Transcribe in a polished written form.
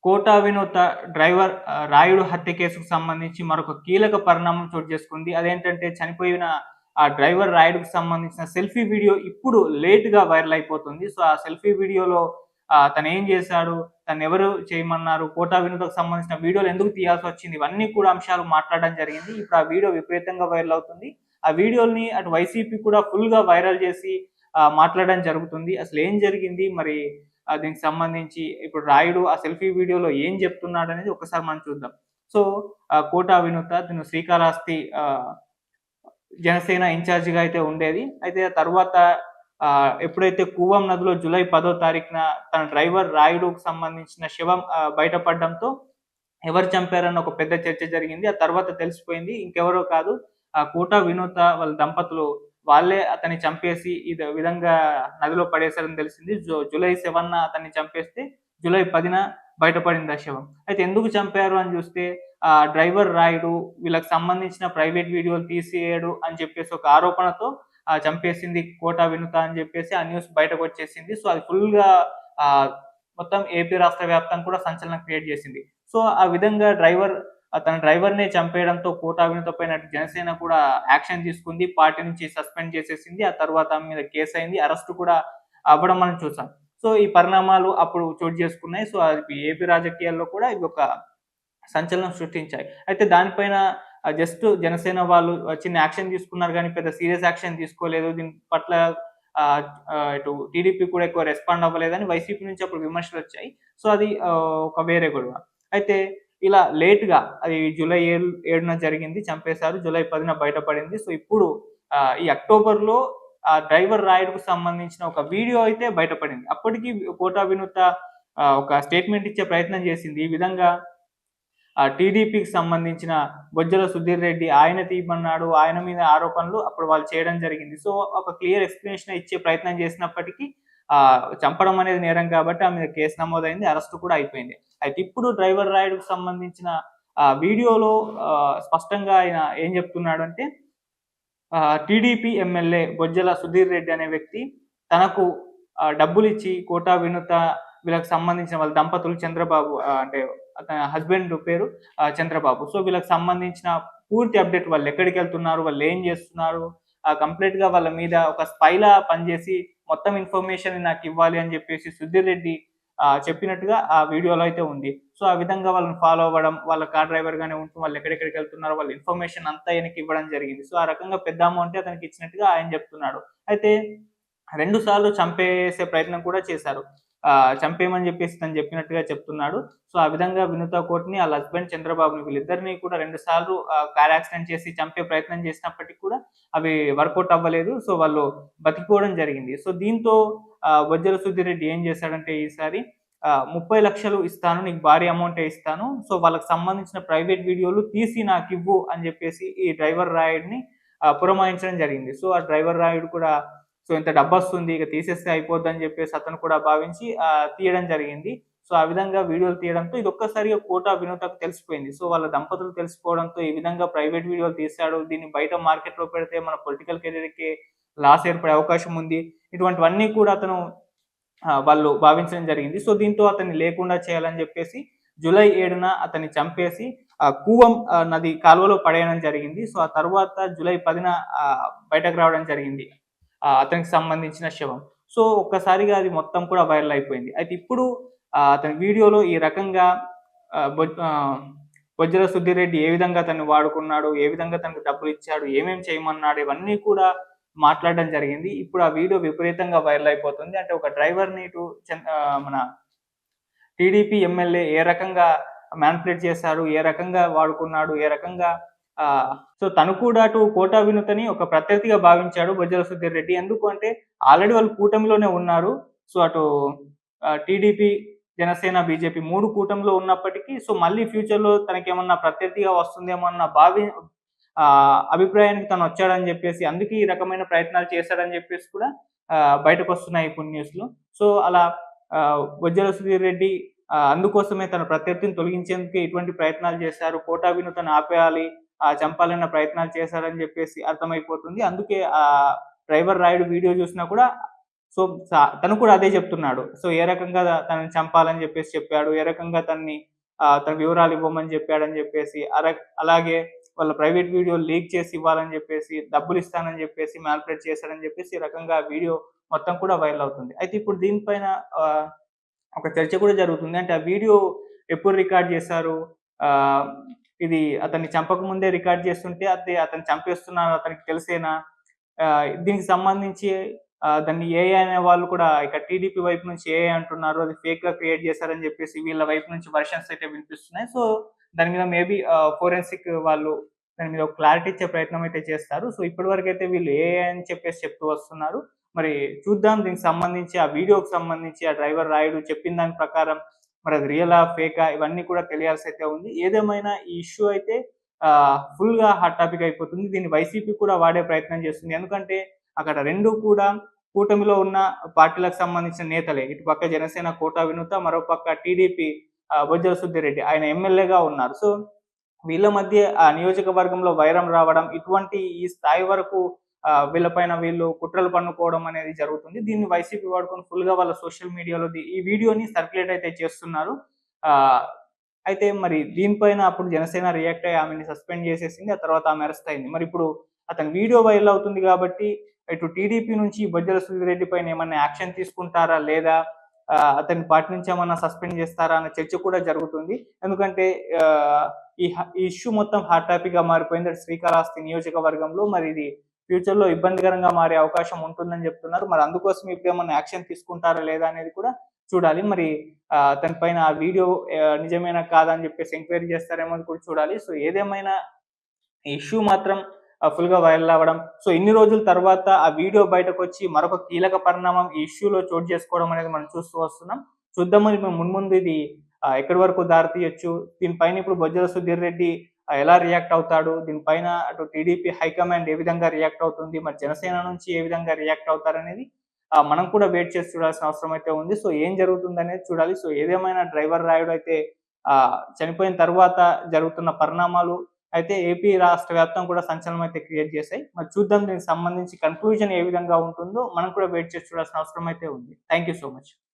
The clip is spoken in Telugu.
కోటా వినోద డ్రైవర్ రాయుడు హత్య కేసుకు సంబంధించి మరొక కీలక పరిణామం చోటు చేసుకుంది. అదేంటంటే చనిపోయిన ఆ డ్రైవర్ రాయుడుకి సంబంధించిన సెల్ఫీ వీడియో ఇప్పుడు లేట్‌గా వైరల్ అయిపోతుంది. సో, ఆ సెల్ఫీ వీడియోలో తనేం చేశాడు? తనెవరు చేయమన్నారు? కోటా వినోద్‌కి సంబంధించిన వీడియోలు ఎందుకు తీయాల్సొచ్చింది? ఇవన్నీ కూడా అంశాలు మాట్లాడడం జరిగింది. ఇప్పుడు ఆ వీడియో విపరీతంగా వైరల్ అవుతుంది. ఆ వీడియో‌లని అటు వైసీపీ కూడా ఫుల్‌గా వైరల్ చేసి మాట్లాడడం జరుగుతుంది. అసలేం జరిగింది? మరి దీనికి సంబంధించి ఇప్పుడు రాయుడు ఆ సెల్ఫీ వీడియోలో ఏం చెప్తున్నాడనేది ఒకసారి మనం చూద్దాం. సో, కోటా వినూత తను శ్రీకాళహస్తి జనసేన ఇన్‌చార్జిగా అయితే ఉండేది. అయితే ఆ తర్వాత ఎప్పుడైతే కూవం నదిలో జూలై 10వ తారీఖున తన డ్రైవర్ రాయుడుకి సంబంధించిన శవం బయటపడడంతో ఎవరు చంపారన్న ఒక పెద్ద చర్చ జరిగింది. ఆ తర్వాత తెలిసిపోయింది ఇంకెవరో కాదు కోటా వినూత వాళ్ళ దంపతులు వాళ్ళే అతన్ని చంపేసి విధంగా నదిలో పడేశారని తెలిసింది. జూలై 7న అతన్ని చంపేస్తే జూలై 10న బయటపడింది ఆ శవం. అయితే ఎందుకు చంపారు అని చూస్తే డ్రైవర్ రాయుడు వీళ్ళకి సంబంధించిన ప్రైవేట్ వీడియోలు తీసేయడు అని చెప్పేసి ఒక ఆరోపణతో చంపేసింది కోటా వినూత అని చెప్పేసి ఆ న్యూస్ బయటకొచ్చేసింది. సో, అది ఫుల్‌గా ఆహ్, మొత్తం ఏపీ రాష్ట్ర వ్యాప్తంగా కూడా సంచలనం క్రియేట్ చేసింది. సో, ఆ విధంగా తన డ్రైవర్‌నే చంపేయడంతో కోటా వినూత పైన జనసేన కూడా యాక్షన్ తీసుకుంది. పార్టీ నుంచి సస్పెండ్ చేసేసింది. ఆ తర్వాత ఆమె మీద కేసయింది. అరెస్ట్ కూడా అవ్వడం మనం చూసాం. సో, ఈ పరిణామాలు అప్పుడు చోటు చేసుకున్నాయి. సో, అది ఏపీ రాజకీయాల్లో కూడా ఇవి ఒక సంచలనం సృష్టించాయి. అయితే దానిపైన జస్ట్ జనసేన వాళ్ళు చిన్న యాక్షన్ తీసుకున్నారు గానీ, పెద్ద సీరియస్ యాక్షన్ తీసుకోలేదు. దీని పట్ల ఆహ్, ఆహ్, ఇటు టీడీపీ కూడా ఎక్కువ రెస్పాండ్ అవ్వలేదని వైసీపీ నుంచి అప్పుడు విమర్శలొచ్చాయి. సో, అది ఒక వేరే గొడవ. అయితే ఇలా లేట్‌గా అది జూలై 7న జరిగింది. చంపేశారు. జూలై 10న బయటపడింది. సో, ఇప్పుడు ఈ అక్టోబర్‌లో డ్రైవర్ రాయుడుకు సంబంధించిన ఒక వీడియో అయితే బయటపడింది. అప్పటికి కోటా వినూత ఒక స్టేట్‌మెంట్ ఇచ్చే ప్రయత్నం చేసింది. ఈ విధంగా టీడీపీకి సంబంధించిన బొజ్జల సుధీర్ రెడ్డి ఆయన తీయమన్నాడు. ఆయన మీద ఆరోపణలు అప్పుడు వాళ్ళు చేయడం జరిగింది. సో, ఒక క్లియర్ ఎక్స్‌ప్లనేషన్ ఇచ్చే ప్రయత్నం చేసినప్పటికీ చంపడం అనేది నేరం కాబట్టి ఆమె మీద కేసు నమోదైంది. అరెస్ట్ కూడా అయిపోయింది. అయితే ఇప్పుడు డ్రైవర్ రాయుడుకి సంబంధించిన వీడియోలో స్పష్టంగా ఆయన ఏం చెప్తున్నాడంటే టీడీపీ ఎమ్మెల్యే బొజ్జల సుధీర్ రెడ్డి అనే వ్యక్తి తనకు డబ్బులిచ్చి కోటా వినూత వీళ్ళకి సంబంధించిన వాళ్ళ దంపతులు చంద్రబాబు అంటే అతని హస్బెండ్ పేరు చంద్రబాబు. సో, వీళ్ళకి సంబంధించిన పూర్తి అప్డేట్ వాళ్ళెక్కడికెళ్తున్నారు, వాళ్ళేం జేస్తున్నారు, కంప్లీట్‌గా వాళ్ళ మీద ఒక స్పైలా పనిజేసి మొత్తం ఇన్ఫర్మేషన్ నాకివ్వాలి అని జెప్పేసి సుధీర్ రెడ్డి చెప్పినట్టుగా ఆ వీడియోలో అయితే ఉంది. సో, ఆ విధంగా వాళ్ళని ఫాలో అవ్వడం, వాళ్ళ కార్ డ్రైవర్‌గానే ఉంటూ వాళ్ళెక్కడెక్కడికెళ్తున్నారో వాళ్ళ ఇన్ఫర్మేషన్ అంతా ఈయనకివ్వడం జరిగింది. సో, ఆ రకంగా పెద్ద అమౌంటే అతనికిచ్చినట్టుగా ఆయన జెప్తున్నాడు. అయితే 2 సార్లు చంపేసే ప్రయత్నం కూడా చేశారు. చంపేయమని జెప్పేసి తను జెప్పినట్టుగా చెప్తున్నాడు. సో, ఆ విధంగా వినుతా కోటిని, ఆళ్ళ హస్బెండ్ చంద్రబాబుని వీళ్ళిద్దరిని కూడా 2 సార్లు కార్ యాక్సిడెంట్ చేసి చంపే ప్రయత్నం చేసినప్పటికి కూడా అవి వర్కౌట్ అవ్వలేదు. సో, వాళ్ళు బతికిపోవడం జరిగింది. సో, దీంతో బొజ్జల సుధీర్ రెడ్డి ఏం చేశాడంటే ఈసారి 30,00,000 ఇస్తాను. నీకు భారీ అమౌంటే ఇస్తాను. సో, వాళ్ళకి సంబంధించిన ప్రైవేట్ వీడియోలు తీసి నాకివ్వు అని జెప్పేసి ఈ డ్రైవర్ రాయుడిని పురమాయించడం జరిగింది. సో, ఆ డ్రైవర్ రాయుడు కూడా సో, ఇంత డబ్బొస్తుంది ఇక తీసేస్తే అయిపోద్దని జెప్పేసి అతను కూడా భావించి తీయడం జరిగింది. సో, ఆ విధంగా వీడియోలు తీయడంతో ఇదొక్కసారిగా కోటా వినూతకు తెలిసిపోయింది. సో, వాళ్ళ దంపతులు తెలిసిపోవడంతో ఈ విధంగా ప్రైవేట్ వీడియోలు తీశాడు. దీన్ని బయట మార్కెట్‌లో పెడితే మన పొలిటికల్ కెరియర్‌కి లాస్ ఏర్పడే అవకాశం ఉంది. ఇటువంటివన్నీ కూడా అతను వాళ్ళు భావించడం జరిగింది. సో, దీంతో అతన్ని లేకుండా చేయాలని జెప్పేసి జూలై 7న అతన్ని చంపేసి కూవం నది కాలువలో పడేయడం జరిగింది. సో, ఆ తర్వాత జూలై 10న బయటకు రావడం జరిగింది. అతనికి సంబంధించిన శవం. సో, ఒక్కసారిగా అది మొత్తం కూడా వైరల్ అయిపోయింది. అయితే ఇప్పుడు అతని వీడియోలో ఈ రకంగా ఆహ్, బొ ఆహ్, బొజ్జల సుధీర్ రెడ్డి ఏ విధంగా అతన్ని వాడుకున్నాడు, ఏ విధంగా తనకు డబ్బులిచ్చాడు, ఏమేం చేయమన్నాడు ఇవన్నీ కూడా మాట్లాడడం జరిగింది. ఇప్పుడు ఆ వీడియో విపరీతంగా వైరల్ అయిపోతుంది. అంటే ఒక డ్రైవర్‌ని మన టీడీపీ ఎమ్మెల్యే ఏ రకంగా మానిప్యులేట్ చేశారు, ఏ రకంగా వాడుకున్నాడు, ఏ రకంగా సో, తను కూడా అటు కోటా వినూతని ఒక ప్రత్యర్థిగా భావించాడు బొజ్జల సుధీర్ రెడ్డి. ఎందుకు అంటే ఆల్రెడీ వాళ్ళు కూటమిలోనే ఉన్నారు. సో, అటు టీడీపీ, జనసేన, బీజేపీ 3 కూటమిలో ఉన్నప్పటికీ సో, మళ్ళీ ఫ్యూచర్‌లో తనకేమన్నా ప్రత్యర్థిగా వస్తుందేమో అన్న అభిప్రాయానికి తనొచ్చాడని జెప్పేసి అందుకే ఈ రకమైన ప్రయత్నాలు చేశాడని జెప్పేసి కూడా బయటకొస్తున్నాయి ఇప్పుడు న్యూస్‌లు. సో, అలా బొజ్జల సుధీర్ రెడ్డి అందుకోసమే తన ప్రత్యర్థిని తొలగించేందుకే ఇటువంటి ప్రయత్నాలు చేశారు. కోటా వినూతను ఆపేయాలి, చంపాలన్న ప్రయత్నాలు చేశారని జెప్పేసి అర్థమైపోతుంది. అందుకే డ్రైవర్ రాయుడు వీడియో జూసినా కూడా సో, తను కూడా అదే చెప్తున్నాడు. సో, ఏ రకంగా తనని చంపాలని చెప్పాడు. ఏ రకంగా తన వివరాలు ఇవ్వమని చెప్పాడని చెప్పేసి, అలాగే వాళ్ళ ప్రైవేట్ వీడియోలు లీక్ చేసి ఇవ్వాలని చెప్పేసి, డబ్బులిస్తానని చెప్పేసి, మానిప్యులేట్ చేశాడని చెప్పేసి, ఈ రకంగా వీడియో మొత్తం కూడా వైరల్ అవుతుంది. అయితే ఇప్పుడు దీనిపైన ఆహ్, ఒక చర్చ కూడా జరుగుతుంది. అంటే ఆ వీడియో ఎప్పుడు రికార్డ్ చేశారు? ఆహ్, ఇది అతన్ని చంపక ముందే రికార్డ్ చేస్తుంటే అతన్ని చంపేస్తున్నారు అతనికి తెలిసేనా? దీనికి సంబంధించి దాన్ని ఏఐ అనే వాళ్ళు కూడా ఇక టీడీపీ వైపు నుంచి ఏఐ అంటున్నారు. అది ఫేక్‌గా క్రియేట్ చేశారని చెప్పేసి వీళ్ళ వైపు నుంచి వెర్షన్స్ అయితే వినిపిస్తున్నాయి. సో, దాని మీద మేబీ ఫోరెన్సిక్ వాళ్ళు దాని మీద ఒక క్లారిటీ ఇచ్చే ప్రయత్నం అయితే చేస్తారు. సో, ఇప్పటి వరకైతే వీళ్ళు ఏఐ అని చెప్పేసి చెప్తూ వస్తున్నారు. మరి చూద్దాం దీనికి సంబంధించి ఆ వీడియోకి సంబంధించి ఆ డ్రైవర్ రాయుడు చెప్పిన దాని ప్రకారం మరి అది రియలా? ఫేకా? ఇవన్నీ కూడా తెలియాల్సయితే ఉంది. ఏదేమైనా ఈ ఇష్యూ అయితే ఫుల్‌గా హాట్ టాపిక్ అయిపోతుంది. దీన్ని వైసీపీ కూడా వాడే ప్రయత్నం చేస్తుంది. ఎందుకంటే అక్కడ 2 కూడా కూటమిలో ఉన్న పార్టీలకు సంబంధించిన నేతలే. ఇటు పక్క జనసేన కోటా వినుత, మరో పక్క టీడీపీ బొజ్జల సుద్దిరెడ్డి. ఆయన ఎమ్మెల్యేగా ఉన్నారు. సో, వీళ్ళ మధ్య ఆ నియోజకవర్గంలో వైరం రావడం, ఇటువంటి ఈ స్థాయి వరకు వీళ్ళ పైన వీళ్ళు కుట్రలు పన్నుకోవడం అనేది జరుగుతుంది. దీన్ని వైసీపీ వాడుకొని ఫుల్‌గా వాళ్ళ సోషల్ మీడియాలో ఈ వీడియోని సర్క్యులేట్ అయితే చేస్తున్నారు. ఆహ్, అయితే మరి దీనిపైన అప్పుడు జనసేన రియాక్ట్ అయ్యి ఆమెని సస్పెండ్ చేసేసింది. ఆ తర్వాత ఆమె అరెస్ట్ అయింది. మరిప్పుడు అతని వీడియో వైరల్ అవుతుంది కాబట్టి ఇటు టీడీపీ నుంచి బొజ్జల సుధీరెడ్డి పైన ఏమన్నా యాక్షన్ తీసుకుంటారా? లేదా అతన్ని పార్టీ నుంచి ఏమన్నా సస్పెండ్ చేస్తారా? అన్న చర్చ కూడా జరుగుతుంది. ఎందుకంటే ఆహ్, ఈ ఇష్యూ మొత్తం హాట్ టాపిక్‌గా మారిపోయింది. అటు శ్రీకాళహస్తి నియోజకవర్గంలో మరి ఇది ఫ్యూచర్‌లో ఇబ్బందికరంగా మారే అవకాశం ఉంటుందని చెప్తున్నారు. మరి అందుకోసం ఇప్పుడేమన్నా యాక్షన్ తీసుకుంటారా? లేదా? అనేది కూడా చూడాలి. మరి తన పైన ఆ వీడియో నిజమేనా? కాదా? అని చెప్పేసి ఎంక్వైరీ చేస్తారేమో అని కూడా చూడాలి. సో, ఏదేమైనా ఈ ఇష్యూ మాత్రం ఫుల్‌గా వైరల్ అవ్వడం. సో, ఇన్ని రోజుల తర్వాత ఆ వీడియో బయటకొచ్చి మరొక కీలక పరిణామం ఈ ఇష్యూలో చోటు చేసుకోవడం అనేది మనం చూస్తూ వస్తున్నాం. చూద్దాం మరి మున్ముందు ఇది ఎక్కడి వరకు దారి తీయొచ్చు. దీనిపైన ఇప్పుడు బొజ్జల సుధీర్ రెడ్డి ఎలా రియాక్ట్ అవుతాడు? దీనిపైన అటు టీడీపీ హైకమాండ్ ఏ విధంగా రియాక్ట్ అవుతుంది? మరి జనసేన నుంచి ఏ విధంగా రియాక్ట్ అవుతారనేది మనం కూడా వెయిట్ చేసి చూడాల్సిన అవసరం అయితే ఉంది. సో, ఏం జరుగుతుందనేది చూడాలి. సో, ఏదేమైనా డ్రైవర్ రాయుడు అయితే చనిపోయిన తర్వాత జరుగుతున్న పరిణామాలు అయితే ఏపీ రాష్ట్ర వ్యాప్తంగా కూడా సంచలనం అయితే క్రియేట్ చేశాయి. మరి చూద్దాం దీనికి సంబంధించి కన్క్లూజన్ ఏ విధంగా ఉంటుందో మనం కూడా వెయిట్ చేసి చూడాల్సిన అవసరం అయితే ఉంది. Thank you so much.